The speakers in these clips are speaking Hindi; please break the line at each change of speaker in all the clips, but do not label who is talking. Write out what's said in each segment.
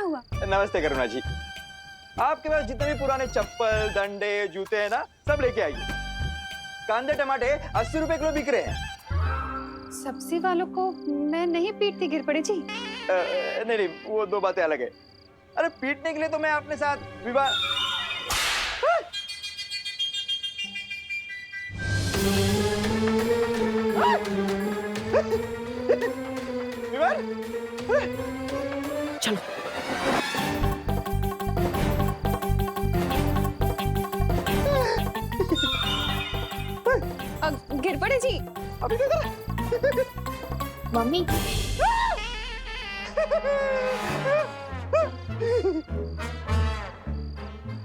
हुआ?
नमस्ते करुणा जी, आपके पास जितने भी पुराने चप्पल, डंडे, जूते हैं ना, सब लेके आइए। कांदे टमाटे 80 रुपए किलो बिक रहे हैं।
सब्जी वालों को मैं नहीं पीटती गिर पड़े जी।
नहीं नहीं, वो दो बातें अलग है। अरे पीटने के लिए तो मैं अपने साथ विवाह विवाह
चलो।
गिर पड़े जी।
अभी देखा
मम्मी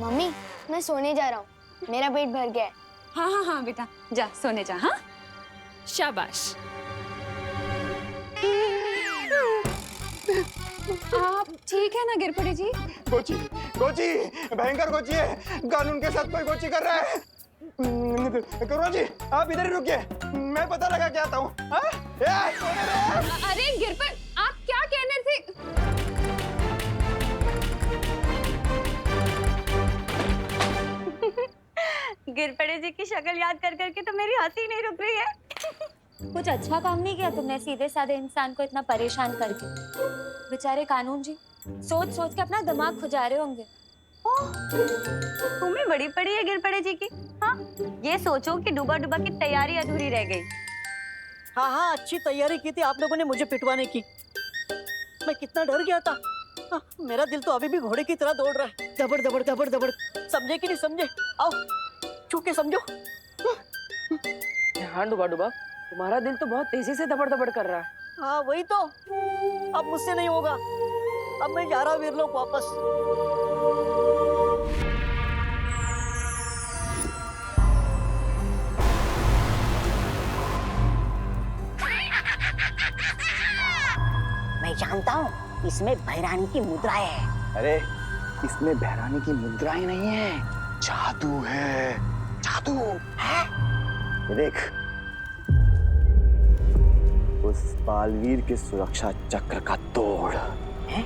मम्मी मैं सोने जा रहा हूँ, मेरा पेट भर गया है।
हाँ हाँ हाँ बेटा, जा सोने जा। हाँ शाबाश। आप ठीक है ना गिर पड़े जी?
कोची कोची भयंकर कोची है, कानून के साथ कोई कोची कर रहा है। करुणा जी आप इधर ही रुकिए, मैं पता लगा के आता हूँ।
अरे गिर पड़, आप क्या कहने थे?
गिर पड़े जी की शक्ल याद कर करके तो मेरी हंसी नहीं रुक रही है।
कुछ अच्छा काम नहीं किया तुमने सीधे साधे इंसान को इतना परेशान करके। बेचारे कानून जी सोच सोच के अपना दिमाग खुजा रहे होंगे।
तुम्हें बड़ी पड़ी है गिर पड़े जी की। हाँ ये सोचो कि डूबा डूबा की तैयारी अधूरी रह गई।
हाँ हाँ अच्छी तैयारी की थी आप लोगों ने मुझे पिटवाने की। मैं कितना डर गया था। हाँ, मेरा दिल तो अभी भी घोड़े की तरह दौड़ रहा है, दबड़ दबड़ दबड़ दबड़। समझे कि नहीं समझे? आओ छू के समझो।
हाँ डुबा डुबा, तुम्हारा दिल तो बहुत तेजी से दबड़ दबड़ कर रहा है।
हाँ वही तो, अब मुझसे नहीं होगा। अब मैं जा रहा हूँ वीरलोक वापस।
मैं जानता हूँ इसमें भैरानी की मुद्राएं है।
अरे इसमें भैरानी की मुद्राएं नहीं है, जादू है।
जादू है?
ये देख, उस बालवीर के सुरक्षा चक्र का तोड़ है?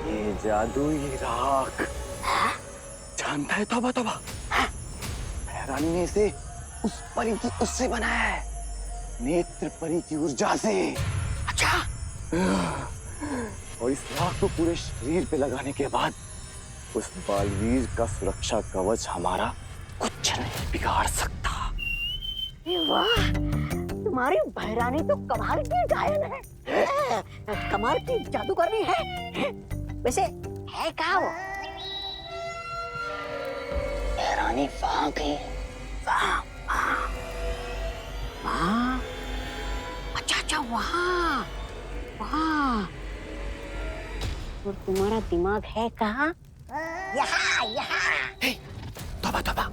ये जादुई राख जानता है? तौबा तौबा, भैरानी ने इसे उस परी की उससे बनाया है, नेत्र परी की ऊर्जा से।
अच्छा।
और इस राख को पूरे शरीर पे लगाने के बाद उस बालवीर का सुरक्षा कवच हमारा कुछ नहीं बिगाड़ सकता।
वाह, तुम्हारी भैरानी तो कमाल की गायन है, कमाल की जादूगरनी है। वैसे है क्या वो? भैरानी वहां गई, वहां वहां। अच्छा अच्छा वहां वहां। और तुम्हारा दिमाग है कहाँ? यहाँ यहाँ।
तौबा तौबा,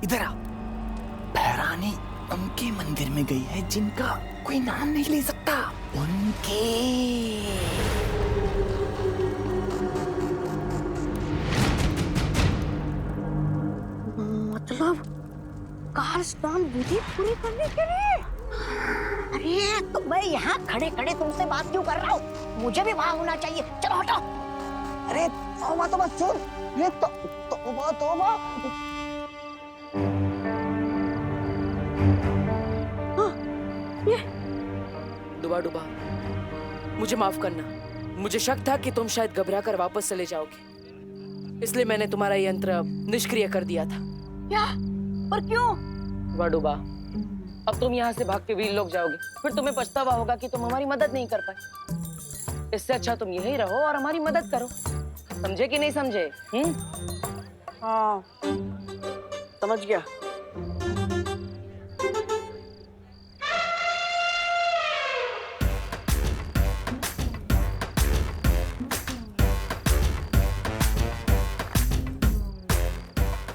इधर आ। भैरानी उनके मंदिर में गई है जिनका कोई नाम नहीं ले सकता। उनके
मतलब काल स्नान विधि पूरी करने के लिए? अरे तो मैं यहाँ खड़े खड़े तुमसे बात क्यों कर रहा हूँ? मुझे भी वहां होना चाहिए। चलो हटो। अरे तौबा तौबा सुन, ये तौबा तौबा।
डुबा डुबा, मुझे माफ करना। मुझे शक था कि तुम शायद घबरा कर वापस चले जाओगे, इसलिए मैंने तुम्हारा यंत्र निष्क्रिय कर दिया था।
क्या? और क्यों?
डुबा डुबा, अब तुम यहाँ से भाग के वीरलोक जाओगे, फिर तुम्हें पछतावा होगा कि तुम हमारी मदद नहीं कर पाए। इससे अच्छा तुम यहीं रहो और हमारी मदद करो। समझे कि नहीं समझे?
हाँ समझ गया।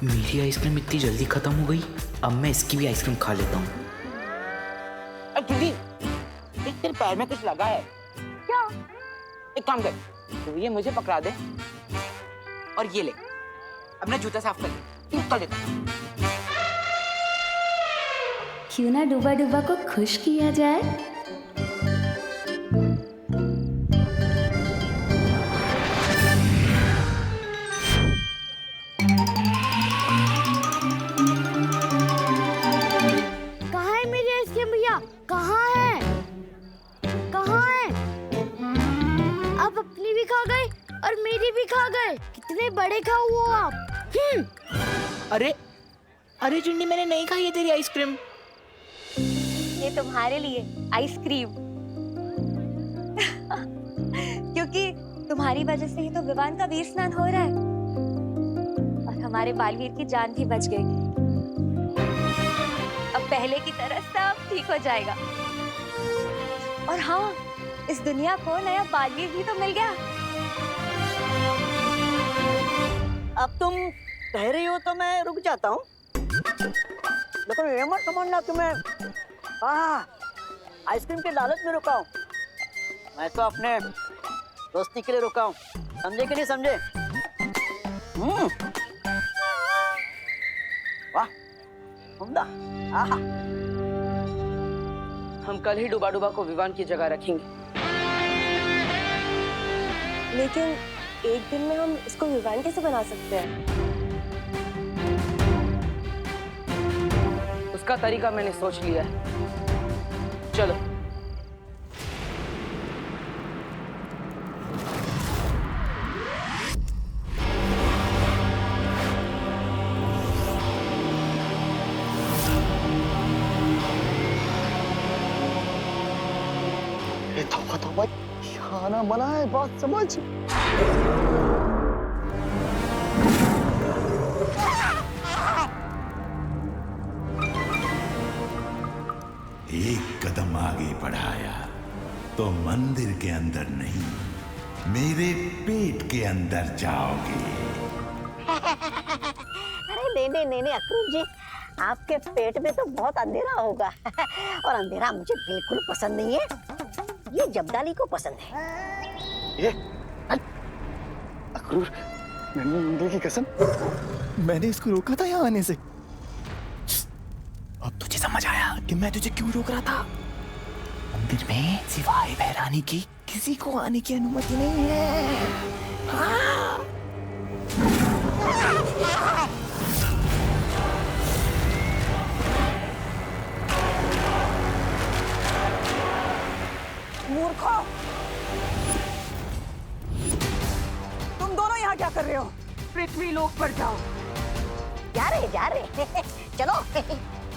मेरी आइसक्रीम इतनी जल्दी खत्म हो गई, अब मैं इसकी भी आइसक्रीम खा लेता हूँ।
अब दीदी, तेरे पैर में कुछ लगा है क्या? एक काम कर, तो ये मुझे पकड़ा दे और ये ले अपना जूता साफ कर ले। कर लेता।
क्यों ना डूबा डूबा को खुश किया जाए।
देखा वो आप?
अरे अरे चिंडी, मैंने नहीं खाई है तेरी आइसक्रीम।
ये तुम्हारे लिए आइसक्रीम। क्योंकि तुम्हारी वजह से ही तो विवान का वीर स्नान हो रहा है और हमारे बालवीर की जान भी बच गई। अब पहले की तरह सब ठीक हो जाएगा। और हाँ, इस दुनिया को नया बालवीर भी तो मिल गया।
अब तुम कह रही हो तो मैं रुक जाता हूँ, लेकिन ये मत समझना कि मैं आइसक्रीम के लालच में रुका हूँ। मैं तो अपने दोस्ती के लिए रुका हूँ, समझे कि नहीं समझे? वाह, उम्दा। आहा।
हम कल ही डुबा डुबा को विवान की जगह रखेंगे।
लेकिन एक दिन में हम इसको विवान कैसे बना सकते हैं?
उसका तरीका मैंने सोच लिया है। चलो।
तौबा, खाना बना है, बात समझ।
एक कदम आगे बढ़ाया तो मंदिर के अंदर नहीं, मेरे पेट के अंदर जाओगे।
अरे नहीं अक्रूर जी, आपके पेट में तो बहुत अंधेरा होगा और अंधेरा मुझे बिल्कुल पसंद नहीं है। ये जब्दाली को पसंद है।
ये अक्रूर, मैंने मुंडे की कसम,
मैंने इसको रोका था यहाँ आने से। अब तुझे समझ आया कि मैं तुझे क्यों रोक रहा था। मंदिर में सिवाय भैरानी की किसी को आने की अनुमति नहीं है। हाँ।
मूर्खो, तुम दोनों यहाँ क्या कर रहे हो? पृथ्वी लोक पर जाओ।
जा रहे चलो।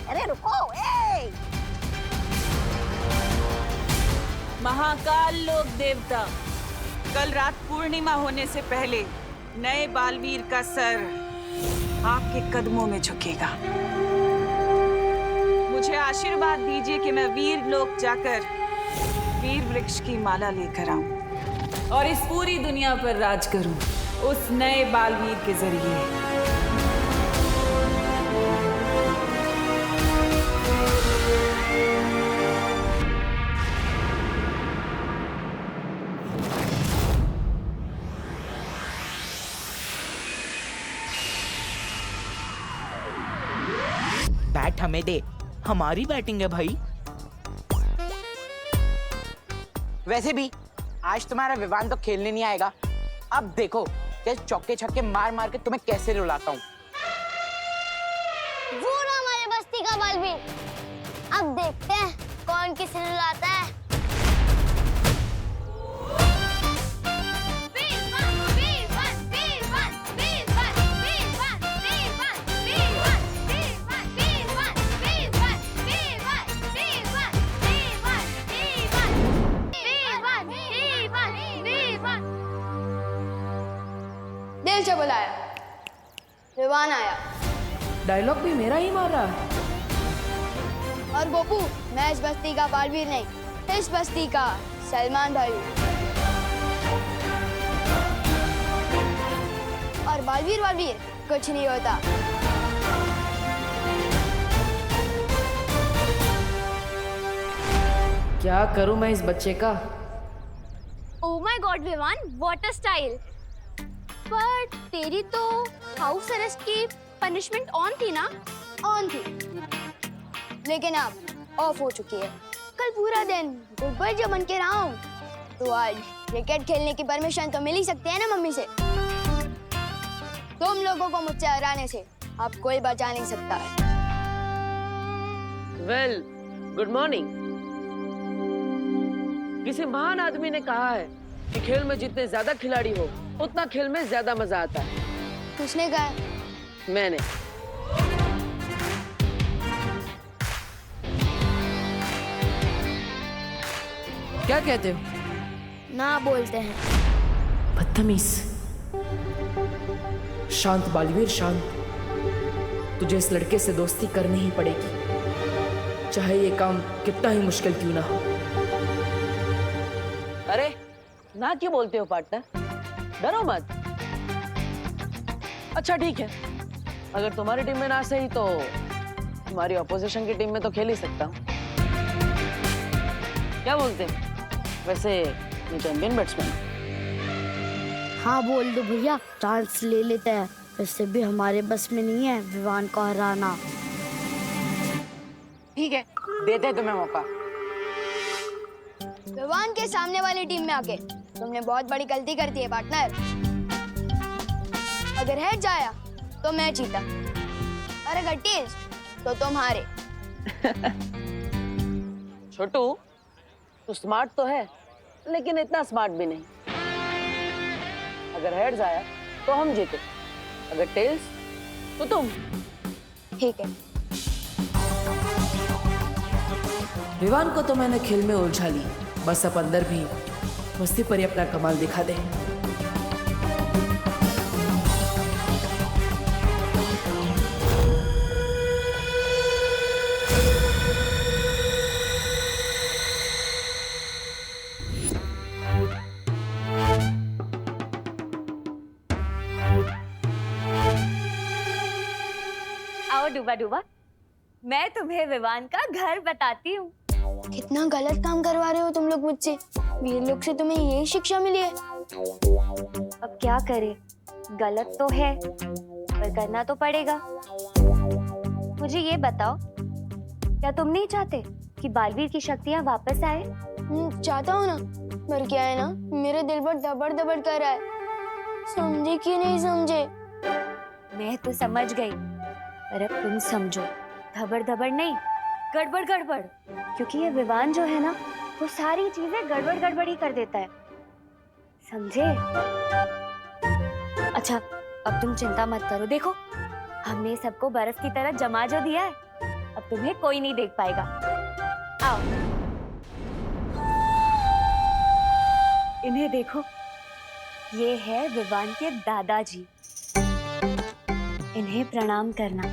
अरे रुको, ए!
महाकाल लोक देवता, कल रात पूर्णिमा होने से पहले नए बालवीर का सर आपके कदमों में झुकेगा। मुझे आशीर्वाद दीजिए कि मैं वीर लोक जाकर वीर वृक्ष की माला लेकर आऊं और इस पूरी दुनिया पर राज करूं उस नए बालवीर के जरिए।
बैट हमें दे, हमारी बैटिंग है भाई। वैसे भी आज तुम्हारा विवान तो खेलने नहीं आएगा। अब देखो कि चौके छक्के मार मार के तुम्हें कैसे रुलाता हूँ।
वो ना हमारे बस्ती का बालवीर। अब देखते हैं कौन किसे रुलाता है।
दिल से बुलाया, विवान आया।
डायलॉग भी मेरा ही मार रहा है।
और गोपू, मैं इस बस्ती का बालवीर नहीं, इस बस्ती का सलमान भाई हूँ। और बालवीर कुछ नहीं होता।
क्या करूं मैं इस बच्चे का?
Oh my God Vivaan, what a style. पर तेरी तो हाउस अरेस्ट की पनिशमेंट ऑन थी ना? ऑन थी, लेकिन अब ऑफ हो चुकी है। कल पूरा दिन गुड बाय जो बन के रहा हूँ, तो आज क्रिकेट खेलने की परमिशन तो मिल ही सकती है ना मम्मी से। तुम लोगों को मुझसे हराने से अब कोई बचा नहीं सकता है।
Well, good morning. किसी महान आदमी ने कहा है कि खेल में जितने ज्यादा खिलाड़ी हो उतना खेल में ज्यादा मजा आता है।
किसने कहा?
मैंने। क्या कहते हो?
ना बोलते हैं।
बदतमीज। शांत बालवीर शांत। तुझे इस लड़के से दोस्ती करनी ही पड़ेगी, चाहे ये काम कितना ही मुश्किल क्यों ना हो।
अरे ना क्यों बोलते हो पार्टनर? डरो मत। अच्छा ठीक है, अगर तुम्हारी टीम में ना सही तो तुम्हारी ऑपोजिशन की टीम में तो खेल ही सकता हूँ। क्या बोलते हैं? वैसे ये चैंपियन बैट्समैन।
हाँ बोल दो भैया, चांस ले लेते हैं। वैसे भी हमारे बस में नहीं है विवान को हराना।
ठीक है, देते हैं तुम्हें मौका।
विवान के सामने वाली टीम में आके तुमने बहुत बड़ी गलती कर दी है पार्टनर। अगर हेड जाया तो मैं जीता, और अगर टेल्स तो तुम हारे।
छोटू, तू स्मार्ट तो है लेकिन इतना स्मार्ट भी नहीं। अगर हेड्स आया तो हम जीते, अगर टेल्स तो तुम।
ठीक है।
विवान को तो मैंने खेल में उलझा ली, बस अब अंदर भी मस्ती पर ही अपना कमाल दिखा दे।
आओ डूबा डूबा, मैं तुम्हें विवान का घर बताती हूँ।
कितना गलत काम करवा रहे हो तुम लोग मुझसे। वीर लोग से तुम्हें यही शिक्षा मिली है।
अब क्या करें, गलत तो है पर करना तो पड़ेगा। मुझे ये बताओ, क्या तुम नहीं चाहते कि बालवीर की शक्तियाँ वापस आए?
चाहता हूँ ना, पर क्या है ना, मेरे दिल पर दबड़ दबड़ कर रहा है। समझे कि नहीं समझे?
मैं तो समझ गई, पर अब तुम समझो। धबड़ धबड़ नहीं, गड़बड़ गड़बड़। क्योंकि ये विवान जो है ना, वो सारी चीजें गड़बड़ गड़बड़ ही कर देता है, समझे? अच्छा अब तुम चिंता मत करो, देखो हमने सबको बर्फ की तरह जमा जो दिया है, अब तुम्हें कोई नहीं देख पाएगा। आओ, इन्हें देखो, ये है विवान के दादाजी। इन्हें प्रणाम करना।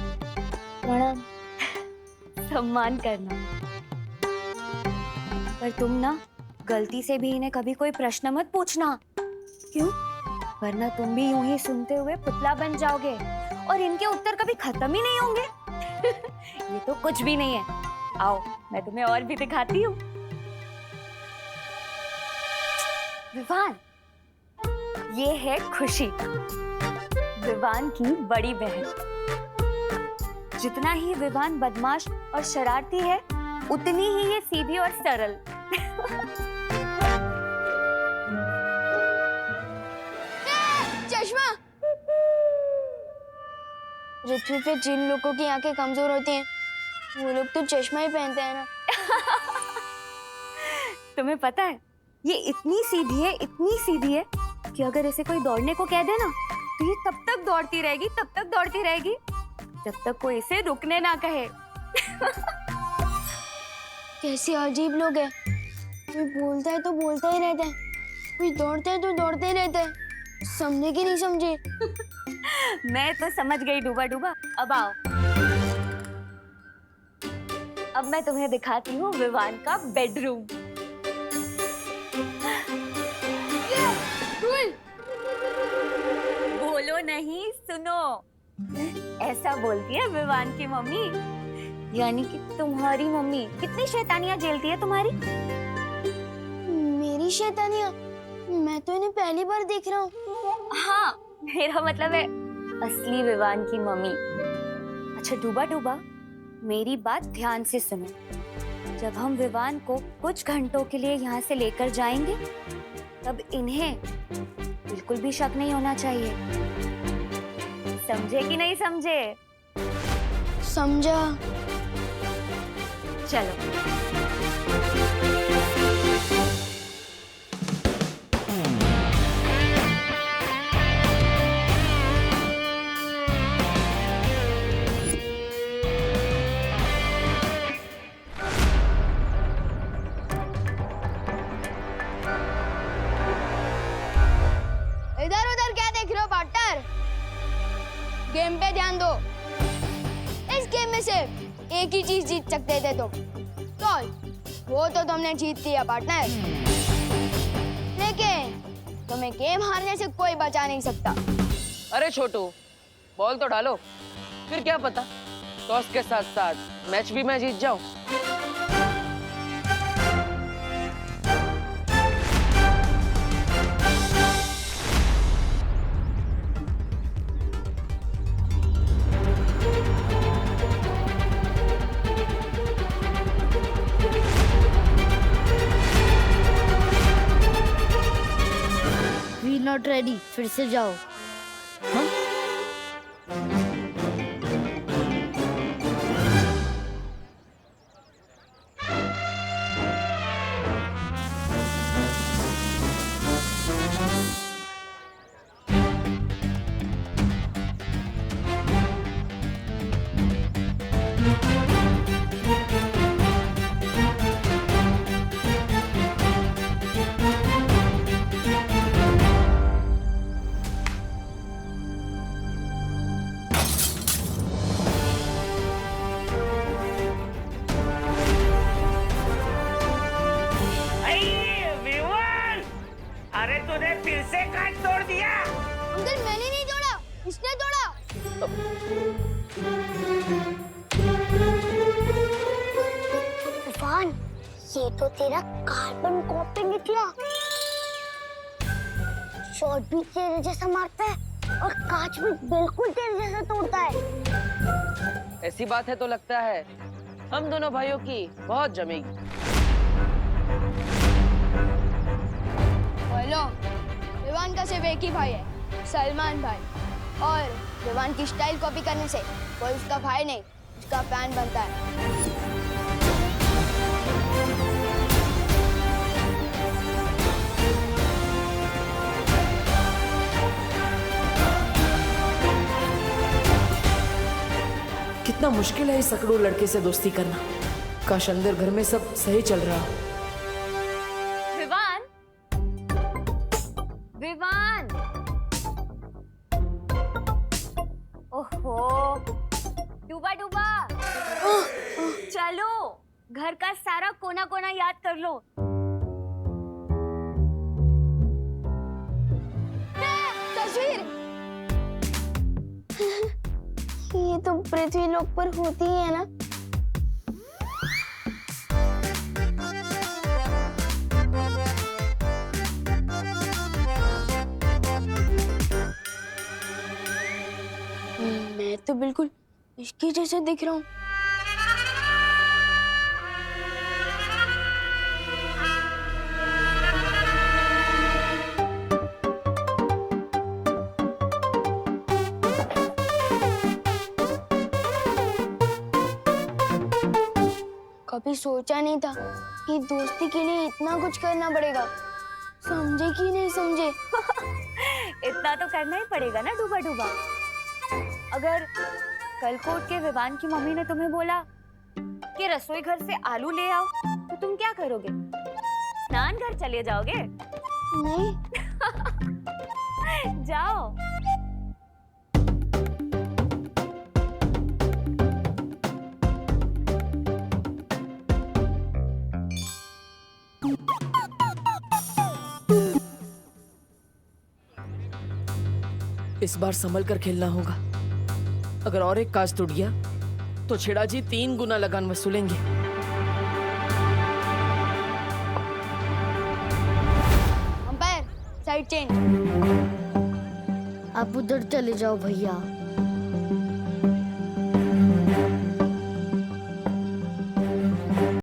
प्रणाम।
सम्मान करना। पर तुम ना गलती से भी इन्हें कभी कोई प्रश्न मत पूछना। क्यों? वरना तुम भी यूं ही सुनते हुए पुतला बन जाओगे और इनके उत्तर कभी खत्म ही नहीं होंगे। ये तो कुछ भी नहीं है। आओ मैं तुम्हें और भी दिखाती हूँ। विवान, ये है खुशी, विवान की बड़ी बहन। जितना ही विवान बदमाश और शरारती है, उतनी ही ये सीधी और सरल।
चश्मा। पृथ्वी पे जिन लोगों की आंखें कमजोर होती हैं, वो लोग तो चश्मा ही पहनते हैं ना।
तुम्हें पता है, ये इतनी सीधी है कि अगर इसे कोई दौड़ने को कह दे ना, तो ये तब तक दौड़ती रहेगी जब तक कोई इसे रुकने ना कहे।
कैसे अजीब लोग हैं। कोई बोलता है तो बोलता ही रहता है, कोई दौड़ता है तो दौड़ते ही रहता है। समझे कि नहीं समझे?
मैं तो समझ गई डूबा डूबा। अब आओ, अब मैं तुम्हें दिखाती हूँ विवान का बेडरूम। बोलो नहीं, सुनो। ऐसा बोलती है विवान की मम्मी, यानी कि तुम्हारी मम्मी। कितनी शैतानियां झेलती है तुम्हारी?
मेरी शैतानियां? मैं तो इन्हें पहली बार देख रहा हूँ।
हाँ, मेरा मतलब है असली विवान की मम्मी। अच्छा डूबा डूबा, मेरी बात ध्यान से सुनो। जब हम विवान को कुछ घंटों के लिए यहाँ से लेकर जाएंगे, तब इन्हें बिल्कुल भी शक नहीं होना चाहिए। समझे कि नहीं समझे?
समझा।
चलो।
सिर्फ एक ही चीज जीत सकते थे तुम, टॉल। वो तो तुमने जीत लिया पार्टनर, लेकिन तुम्हें गेम हारने से कोई बचा नहीं सकता।
अरे छोटू, बॉल तो डालो, फिर क्या पता टॉस के साथ साथ मैच भी मैं जीत जाऊं।
वी नॉट रेडी, फिर से जाओ।
अरे तूने फिर से काट तोड़ दिया।
अंकल मैंने नहीं तोड़ा, इसने तोड़ा।
इरफान, ये तो तेरा कार्बन कॉपी निकला। शॉट भी तेरे जैसा मारता है और कांच भी बिल्कुल तेरे जैसा तोड़ता है।
ऐसी बात है तो लगता है हम दोनों भाइयों की बहुत जमेगी।
बोलो, विवान का सिर्फ एक ही भाई है, सलमान भाई। और विवान की स्टाइल कॉपी करने से कोई उसका भाई नहीं, उसका फैन बनता है।
कितना मुश्किल है इस सकड़ू लड़के से दोस्ती करना। काश अंदर घर में सब सही चल रहा हो।
विवान, विवान, ओहो, डूबा डूबा, चलो घर का सारा कोना कोना याद कर लो।
तस्वीर ये तो पृथ्वी लोक पर होती ही है ना। मैं तो बिल्कुल इसके जैसे दिख रहा हूँ। कभी सोचा नहीं था कि दोस्ती के लिए इतना कुछ करना पड़ेगा। समझे कि नहीं समझे?
इतना तो करना ही पड़ेगा ना डूबा डूबा। अगर कल को उठ के विवान की मम्मी ने तुम्हें बोला कि रसोई घर से आलू ले आओ, तो तुम क्या करोगे? स्नान घर चले जाओगे?
नहीं।
जाओ।
इस बार संभल कर खेलना होगा। अगर और एक काज टूट गया तो छेड़ा जी 3 गुना लगान वसूलेंगे।
Umpire, side change.
आप उधर चले जाओ भैया।